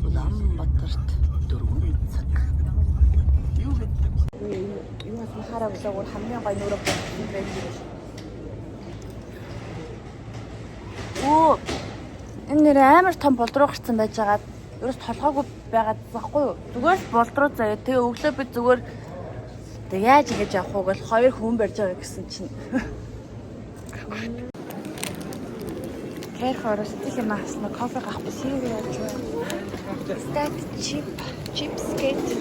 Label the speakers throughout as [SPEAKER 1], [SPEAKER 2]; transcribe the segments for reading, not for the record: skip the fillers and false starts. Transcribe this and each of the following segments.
[SPEAKER 1] Улаанбаатарт 4 цаг.
[SPEAKER 2] Юу хараа өсөөр хамгийн гоё нөрөө болсон байх. Оо энэ нэр амар том болдруу гарсан байж байгаад ерөөс толгоогүй байгаад баггүй юу? Зүгээр л болдруу заяа. Тэгээ өглөө би зүгээр тэг яаж ингэж явах уу гэл 2 хүн барьж байгаа гэсэн чинь. Хэрхорос тийм маасна кофе гах бисээр яаж вэ? Stack chips gate.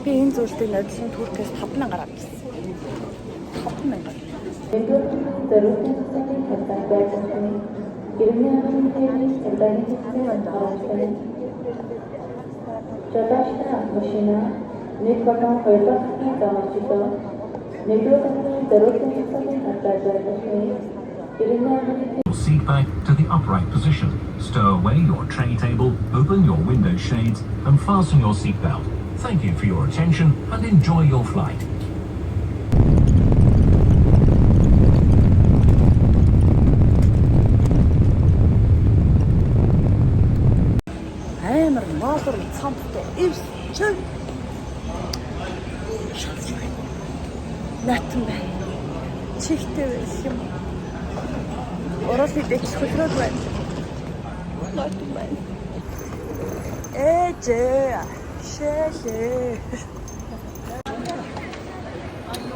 [SPEAKER 2] Би энэ зүйлийг нодлон Туркээс 5,000 авчихсан. 5,000.
[SPEAKER 3] Seat back to the upright position. Stow away your tray table, open your window shades, and fasten your seatbelt. Thank you for your attention and enjoy your flight.
[SPEAKER 2] Амар мотор цамтай ивс чиг натан бай. Чихтэй байх юм. Оросын дэвч хөлрөөд байна. Натан бай. Эжээ шээ.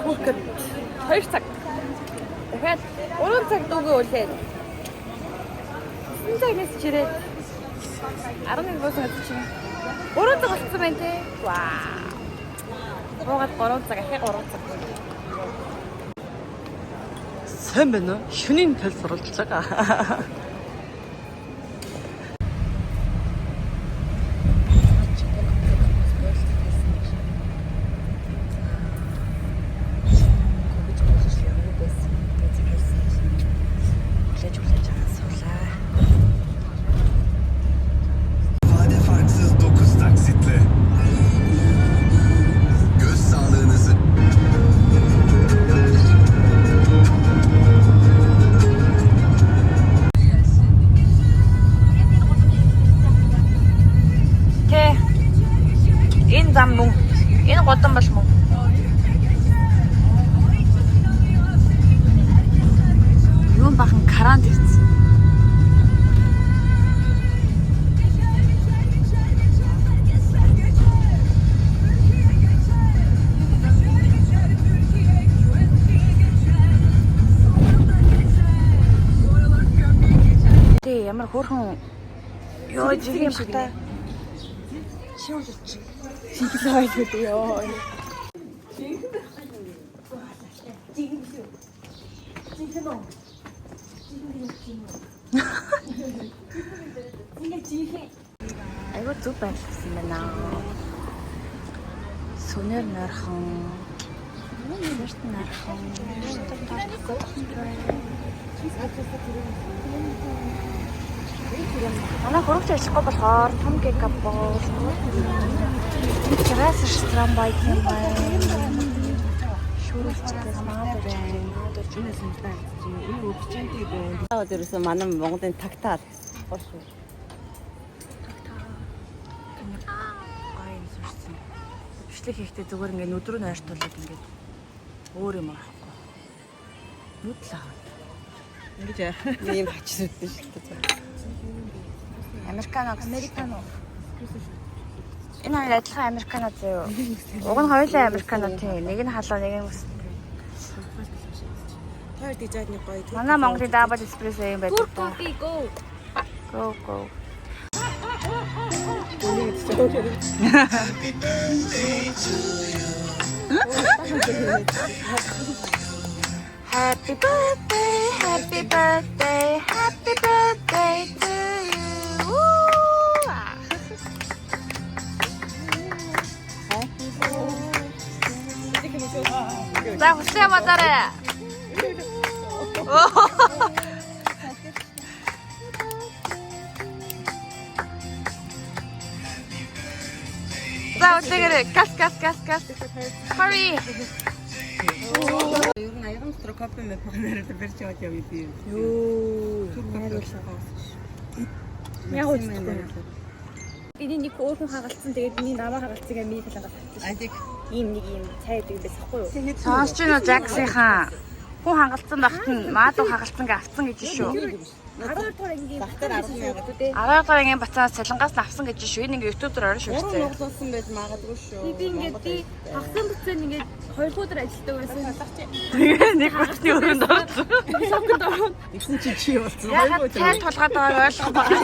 [SPEAKER 2] Туркэд 2 цаг. Дахиад 3 цаг дүүгээ үлээд. 3 цагнаас чирээд 11 босоо чинь 3 цаг болцсон байна те. Вау. Руугаад 3 цаг ахи 3 цаг. Сайн байна уу? Шөнийн тал сурвалжлага. Зам мөн. Энэ годон бол мөн. Юу бахан карант ирсэн. Тэ ямар хөөрхөн ёо жигэм шиг та. Шиулж. Сиглээ гэдэг ёо. Айгуу зүг байлгасан байна. Сүнээр нойрхон. Нэрт нойрхон. Манай хөрөгч ажиллахгүй болохоор том гекап бол Террас ресторан байт юм байна. Шүүрэлцээс маад байна. Жүнэс юм байна. Энэ өвчнөдий байна. Таа дээрээс манай Монголын тагтаа гоё шүү. Тагтаа. Гай сүрсэн. Бичлэг хийхдээ зүгээр ингээд нүдрүү нойртуулаад ингээд өөр юм авахгүй. Нүдлээ. Ингэж ийм хачсуудтай шүү дээ. Американо. Энэ хоёр адилхан американо зөө. Уг нь хоёулаа американо тийм. Нэг нь халуун, нэг нь ус. Хоёр дизайны гоё. Манай Монголын дабл эспрессо юм байдаг. Go. Happy birthday to you. За хүсээ мадаарай. За үтэгэрэ кас. Hurry. Юу нэг аян дотор кофе мэпнээр барьж яваад явъя би. Юу. Яг үгүй. Эний нэг өөрхөн хагалцсан тэгээд миний намаа хагалцсан гэж миний талаас авчихсан.
[SPEAKER 1] 아직
[SPEAKER 2] Ийм нэг ийм цай гэдэг байсан хгүй юу?
[SPEAKER 4] Сонсч нь Жаксийнхаа хүн хагалцсан багт нь Маадуу хагалцсан гэж авцсан гэж шүү.
[SPEAKER 2] 12 дугаар ангийн
[SPEAKER 1] Багтаар 10,000
[SPEAKER 2] үү?
[SPEAKER 4] 12 дахь ангийн бацаас цалингаас нь авсан гэж шүү. Энэ ингээ YouTube дээр орно шүү.
[SPEAKER 1] уран углуулсан байж магадгүй шүү.
[SPEAKER 2] Би ингээд би хагсан бүцэн ингээд 2 өдөр ажилладаг байсан.
[SPEAKER 4] Тэгээ нэг багтны өрөөнд орсон.
[SPEAKER 2] Соконд ороод
[SPEAKER 1] Игсэн чи чи болсон.
[SPEAKER 4] Ягаад цай тулгаад байгааг ойлгох байгаа.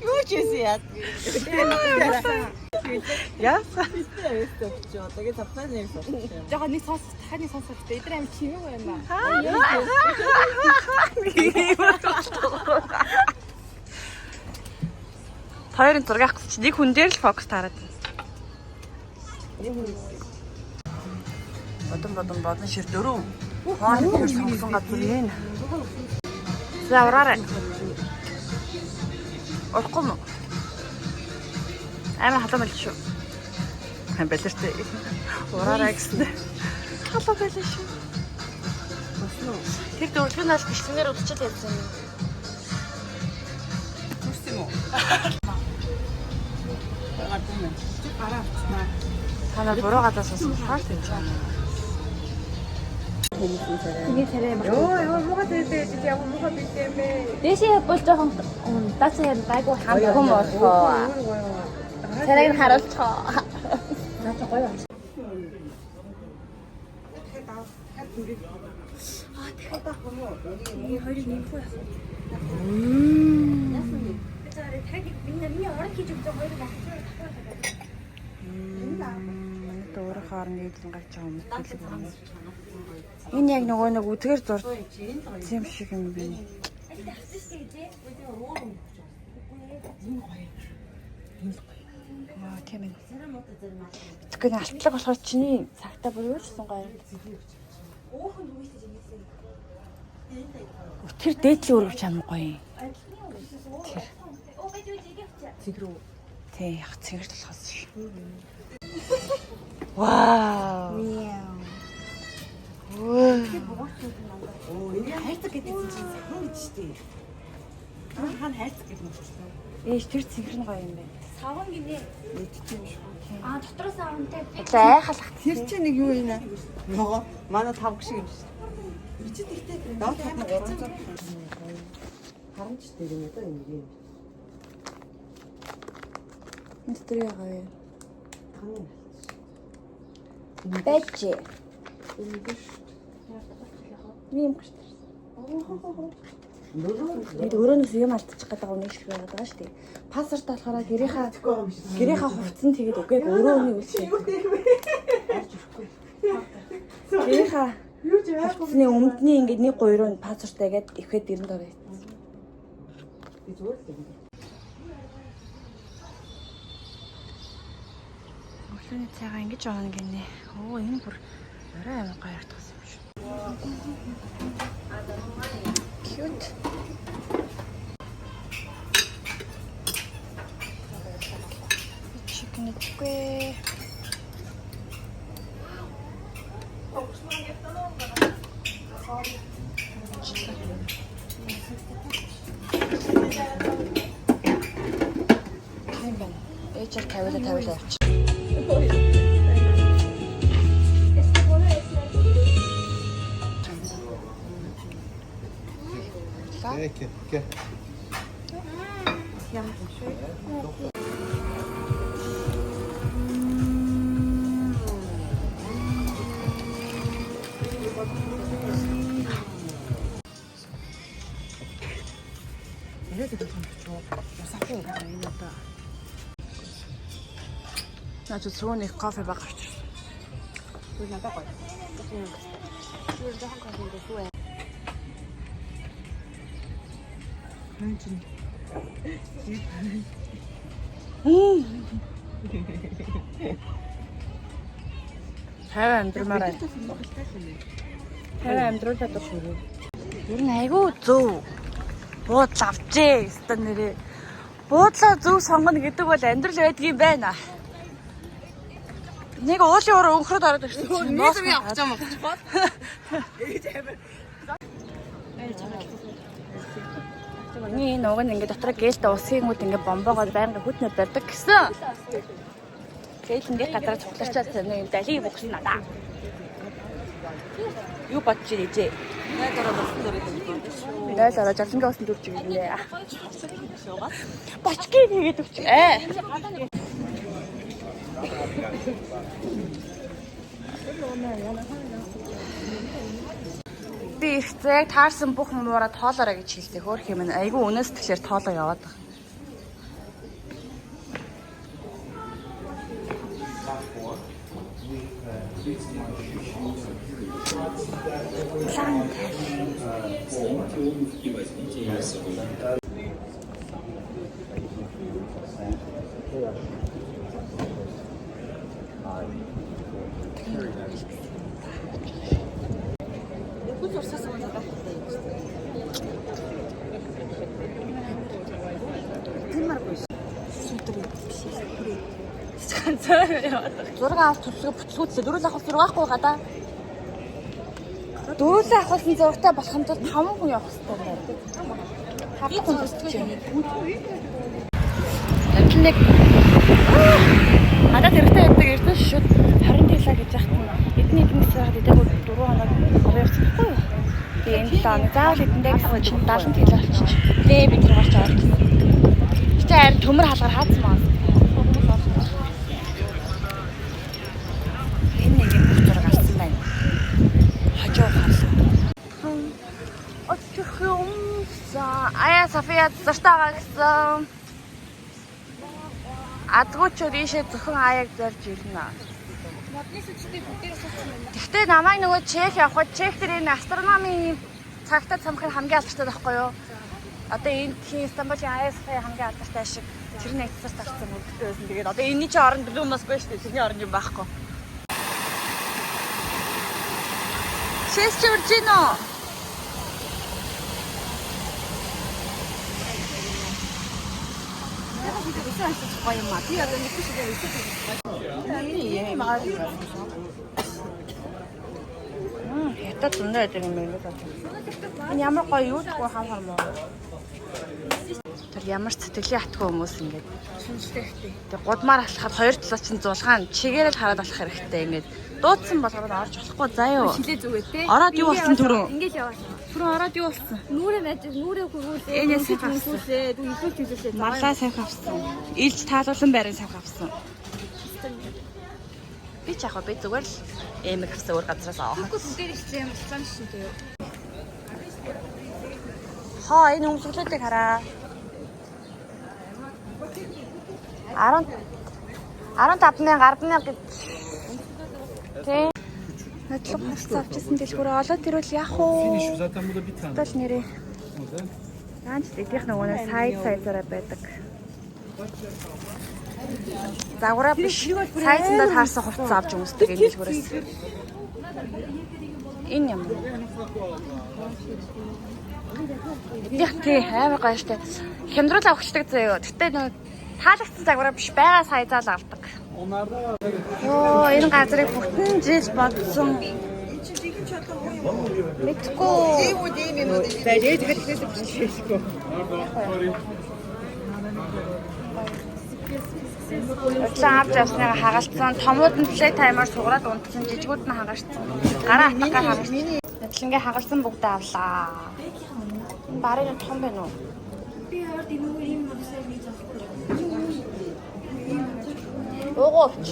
[SPEAKER 1] Юу ч юм яа.
[SPEAKER 4] Яасан.
[SPEAKER 1] Тэгээд тавхаа нэрсэн.
[SPEAKER 2] жоохон нэг сонс таны сонсох хэрэгтэй. Эдгээр амин чимэг байна маа.
[SPEAKER 4] Хоёрын зураг авах гэж нэг хүн дээр л фокус таарад. Бодон шир дөрөв. Хоол дээр сонсон газар юм. За ураарай. Орохгүй мө. Амар халуун байл шүү. Балертэй. Ураарай гэсэн. Халуун байл шүү. Тэр дөрөвдүгээр нас бичлэгээр удачаад явсан юм.
[SPEAKER 1] Күрсэн үү? Багаар дүнэ. Чи гараа авчихна.
[SPEAKER 4] Тана буруу гадаа сонсон болохоор тийм байна.
[SPEAKER 2] Миний царай юм.
[SPEAKER 1] Йоо, муухай тэгээд яг муухай битээ мэ.
[SPEAKER 2] Дэшээ бол жоохон дацаа гайгүй хамгүй болохоо. Царайг нь харуулчихоо. Наач гоё байна. Миний хоёрыг нэмэхгүй яасан. Миний орон хийж өгсөн хоёрыг авчихсан.
[SPEAKER 4] Өөр хоорон нийлэн гарч байгаа юм хэлэг байна. Энэ яг нөгөө нэг үдгээр зурсан юм шиг юм байна. Яа тийм ээ. Тэгэхээр алтлаг болохоор чиний цагтаа бүр өөрчлсөн гоё. Тэр дээдлийн өргөж чам гоё.
[SPEAKER 1] Цэгрүү.
[SPEAKER 4] Тэ яг цэгэрт болохоос шүү. Вау.
[SPEAKER 1] Оо, энэ хайрцаг гэдэг чинь сайн гэж штий. Хаана хайрцаг гэдэг юм шүү.
[SPEAKER 4] Ээж тэр цэгэр нь гоё юм байна.
[SPEAKER 2] Саван гинэ.
[SPEAKER 1] Мэдчихэв шүү.
[SPEAKER 2] Аа дотроос авантай.
[SPEAKER 4] Зайхалах.
[SPEAKER 1] Тэр чинь нэг юу юм аа? Нөгөө манай тавг шиг юм шүү. Ичид ихтэй доод хатна 300. Харамчтай юм да энэ юм.
[SPEAKER 4] Мистер ягаа юу?
[SPEAKER 1] Таны
[SPEAKER 4] Бэжи.
[SPEAKER 1] энэ
[SPEAKER 4] Ийм гэж.
[SPEAKER 1] нөлөө
[SPEAKER 4] Бид өрөөнөөс юм алдчих гэдэг нэг шиг байгаад байгаа шүү дээ. Пассворд болохоор гэрийнхаа хувцсан тэгээд үгүй өрөөний үлсээ. Гэрийнхаа хувцсны өмнөдний ингээд нэг гойроо пассвортаа гээд ихэд ирэнд орё.
[SPEAKER 1] би зүгээр л юм.
[SPEAKER 4] Өглөөний цайгаа ингэж авах гинэ. Оо энэ бүр орой амар гоё харагдсан юм шүү. Cute. Chicken итгүй. Тийм байна. Ээжээр тавиулаа явчих.
[SPEAKER 5] Oké.
[SPEAKER 4] На тут сууны кофе баг авчихсан.
[SPEAKER 1] Үгүй надад гоё.
[SPEAKER 4] Хайр амьдрмаарай. Хайр амьдруулаад шүү. Ер нь айгүй зөв. Буудлаа авчээ. Өстө нэрээ. Буудлаа зөв сонгоно гэдэг бол амьдрал байдгийн байна. Нэг уулын уруу өнхрөд ороод ирсэн. Нээс би авч байгаа юм бол. Энэ уг нь ингээд дотроо гэлтэй усгийгүүд ингээд бомбоогоор байнга хүтнэ барьдаг гэсэн. Гэлэнгийн газар цугларчаад тань юм далийг бухсан надаа. Юу бодож ирээжээ? Найл ороо жалангаа усан дүрч ирнэ. Бочки нэгээд өгч. Би их зэрэг таарсан бүх муураа тоолоорой гэж хэлдэг. Хөөх юм аа. Айгүй өнөөс тэгэхээр тоолоо яваад байна. Зураг авах төлөвлөгөө бүтлгүүдлээ. Дөрөв авах зураг авахгүй гадаа. Дөрөв авахсан зурагтай болох юм бол 5 хүн явах хэрэгтэй байна. 5 хүн төсөж байна. Нэг надад хэрэгтэй байдаг эрдэнэ шууд 20 тэглаа гэж яхад эдний эднээс байгаад идээгүү 4 хоног аваа явчихсан. Тэгээ энэ тань заавал эдэндээ гэсэн чинь 70 тэглаа болчих. Тэгээ бид нар гарч аваад. Гэтэ харин төмөр хаалгаар хаацсан маа. Энэ нэг юм зураг авсан байна. Хажуу хаалсан. Очих юм са ая София зуртаага гэсэн. Адгуучуд ийшээ зөвхөн аяг зорж ирнэ. Модны сүчтэй бүгдээрээ суусан байна. Гэхдээ намайг нөгөө чек явахад чек дээр энэ астрономийн цагтаа цамхын хамгийн алдартай байхгүй юу? Одоо энэ тхийн Стамбулын АСХ-ийн хамгийн алдартай ашиг тэр нэг цаас тавьсан үлдээ байсан. Тэгээд одоо энэний чи оронд Blue Mosque шүү дээ. Тэрний оронд юм байхгүй. Шээс Жоржино. Хятад зөндөө байдаг юм байна. Энэ ямар гоё юу гэдгийг хаамхармаа. Тэр ямар сэтгэлийн атгүй хүмүүс ингээд шинжлэхтэй. Тэг гудмаар алхахад хоёр талаас чинь зулгаан чигээр л хараад алхах хэрэгтэй ингээд дуудсан болгоод орж болохгүй заа юу. Хилээ зүгээ те. Ороод юу болсон түрүү? Ингээд яваа. Түрүү ороод юу болсон? Нүрэ байж нүрээ хөрвүүлээ. Энэс хавсуулээ. Дүү ихүүл хилээ. Марлаа савх авсан. Илж таалуулсан байрын савх авсан. Би ч яг би зүгээр л эмэг авсан өөр газраас авах. Үгүй бүгдээр ихсэн юм цаан шин дээ. Хаа энэ өмсгөлүүдийг хараа. 15,000 гэж. Тэ. Надлаг хувцас авчихсан дэлгүүрээ олоод ирвэл яах вэ? Тал нэрээ. Ганц идэх нөгөөнөө сайзаараа байдаг. Загвараа биш. Сайзандаа таарсан хувцас авч өмсдөг энэ дэлгүүрээс. Энэ юм. Идэх тий амар гоё штэ. Хямдруулаа өгчдөг зөө. Гэтэ нөө таалагдсан загвараа биш байгаа сайзаал авдаг. Йоо энэ газрыг бүтэн жил бодсон. Мэдгүй. Тэгээд хэлээд биччихээгүй. Цаавч авснаа хагалцсан. Томууд нь плей таймаар сугараад унтсан. Жижигүүд нь хагаашсан. Гараа хатгаа хагаашсан. Нэтлэнгээ хагалсан бүгдээ авлаа. Энэ барыг том байна уу? Би хаад энэ юм авсаа нэг авахгүй. Өгөөч.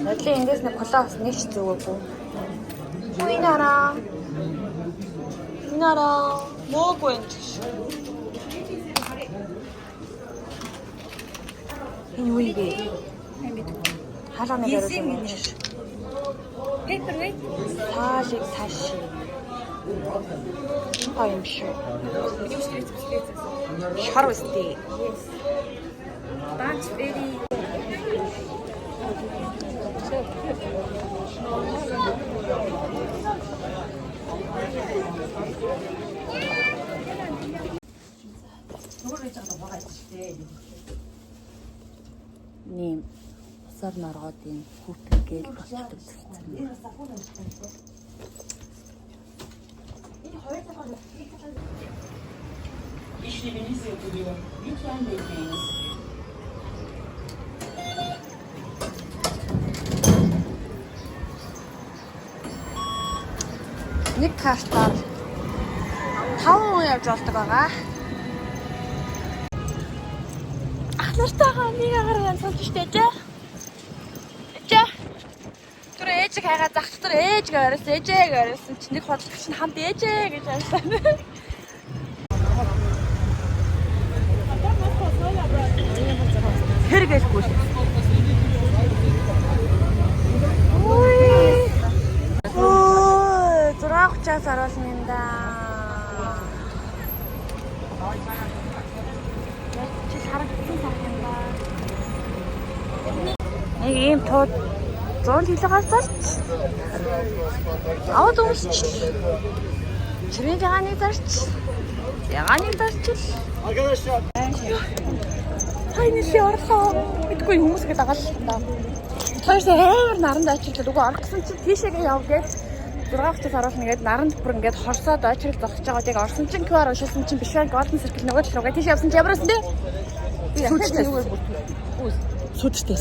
[SPEAKER 4] Нэтлээ эндээс нэг колоос нэгч зүгөөгүй. Инараа. Мөөгүй энэ. Энэ юу вэ? Халаа нэг яриад байна. Paperweight. Таалыг тааши. Гоё юм шүү. Шар үстэй. Yes. That's very. Нэм сар наргодын хүүтгэл болчихдог болсон. Энэ хоёр дахь
[SPEAKER 1] işleminiz yapılıyor. Lütfen bekleyiniz.
[SPEAKER 4] Нэг картаар 5 хүн явж болдог байгаа. Ах нартайгаа нэг агаар суулж штэ жаа. Жаа. Тэр ээжиг хайгаа зах дотор ээж гээрсэн чи нэг хотлогч нь хамт ээжээ гэж ярьсан. Хэрэгэлгүй. Ой, 6:30-аас оруулна юм да. Чи харагдсан юм да. Нэг ийм тууд 100 кг зарч. Аваад өмсч. Чирийн ягааны зарч. Ягааны зарчил. Хайниши орлоо. Мэдгүй хүмүүс ингэ дагаал л та. Хоёрсоо амар наранд очирлаа. Үгүй орох гэсэн чинь тийшээгээ яв гээд 6:30-аас оруулна гээд наранд бүр ингээд хорсоод очирл зогсож байгаа. Яг орсон чинь QR уншилсан чинь биш байх. Golden Circle нөгөө л руугаа тийш явсан чинь ямарсан дээ. Би яхаа нүгээр бүр. Сүдтэй.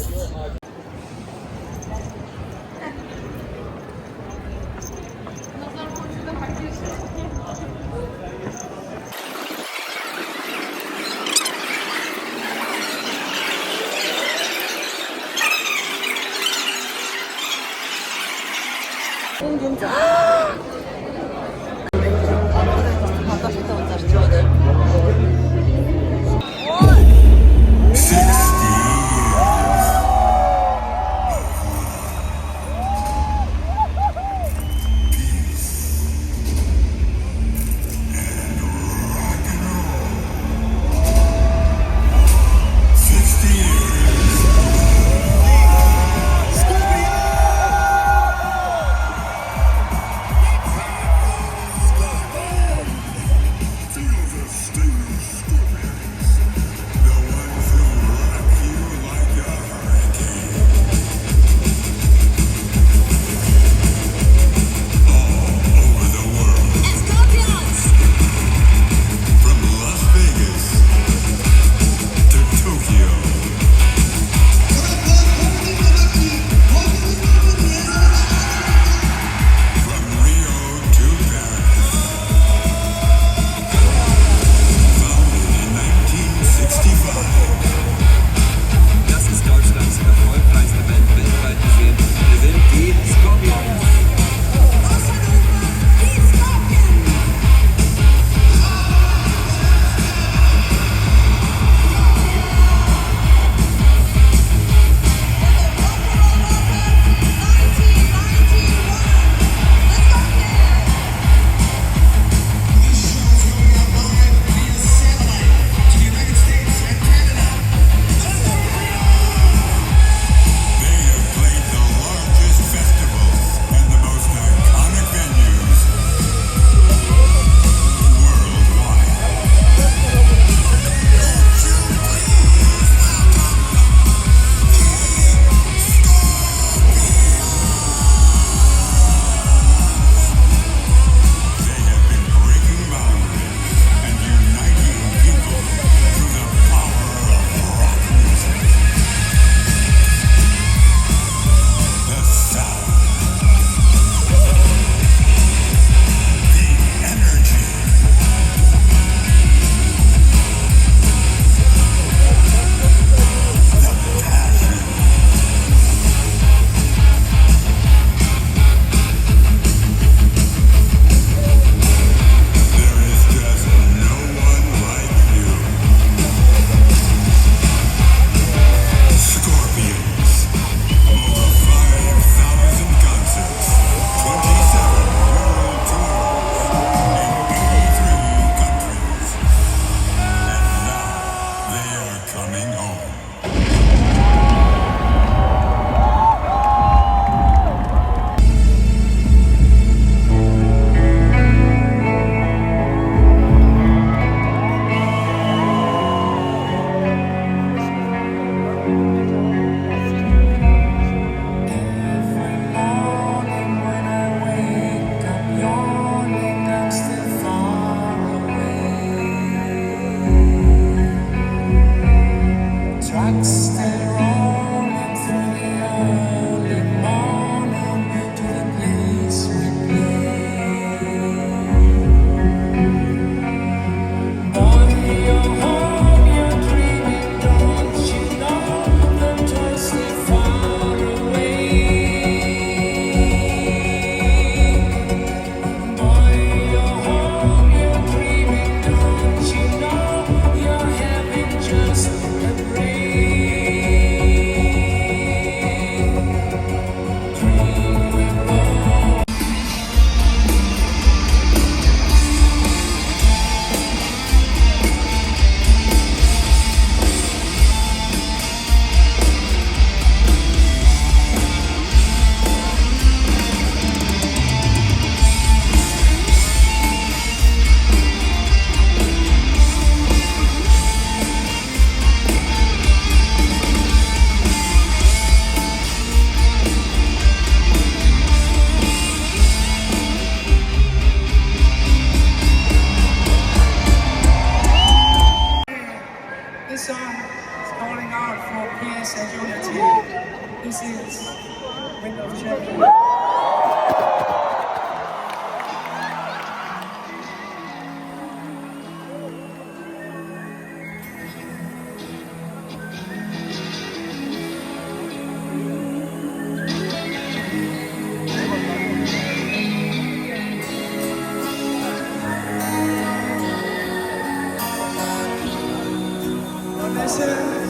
[SPEAKER 5] Listen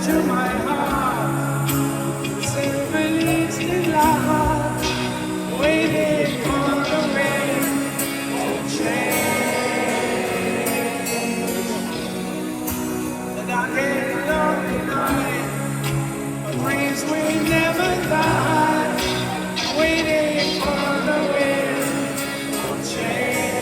[SPEAKER 5] to my heart, symphonies in love, waiting for the rain to change. The dark and lonely night, but dreams will never die, waiting for the wind to change.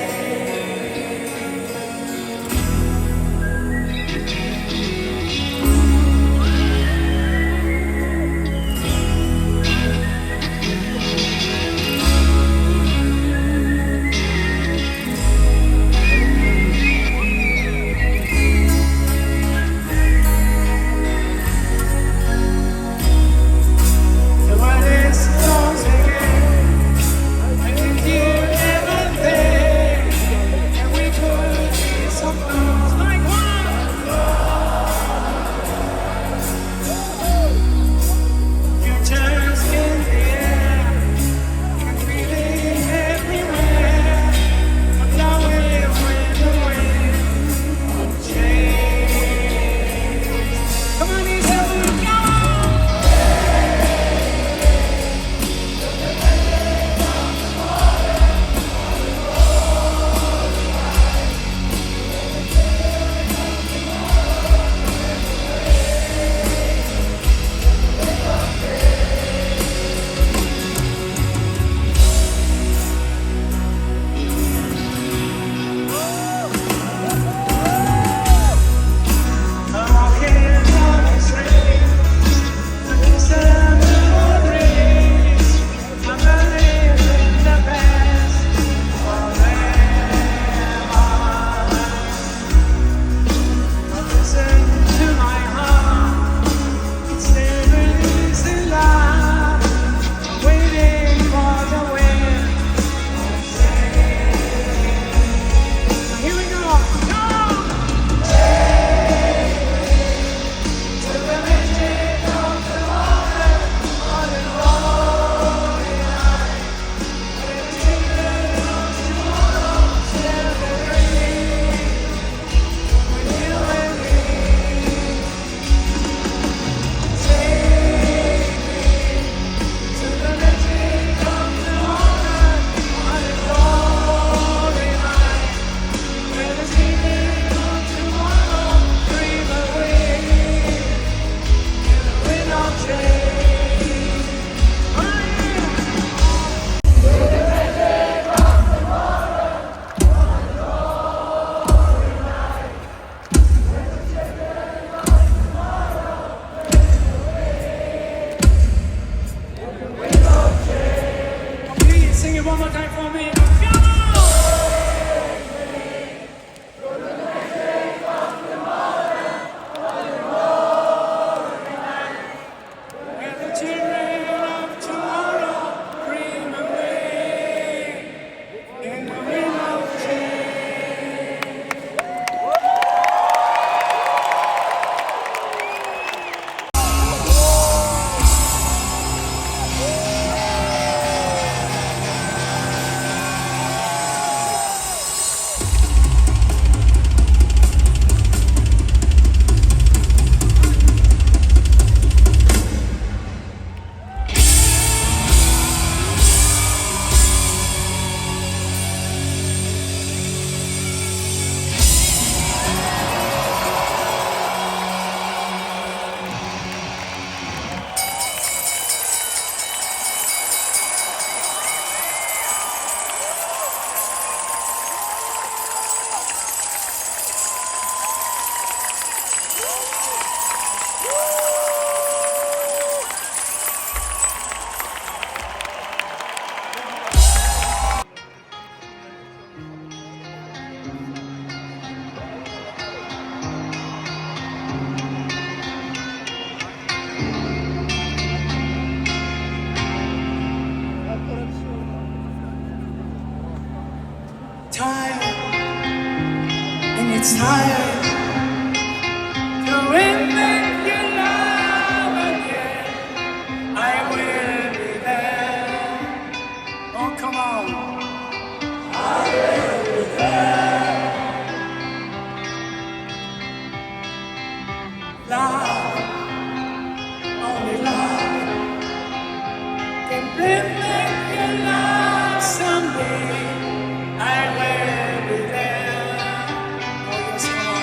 [SPEAKER 5] it's time to invent your love again. I will be there. Oh, come on. Love, only love can bring back your love someday. I will be there. Oh, yes, come on.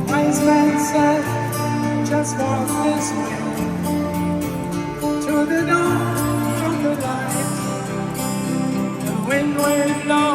[SPEAKER 5] Wise man said, just walk this way to the dawn of the light. The wind will blow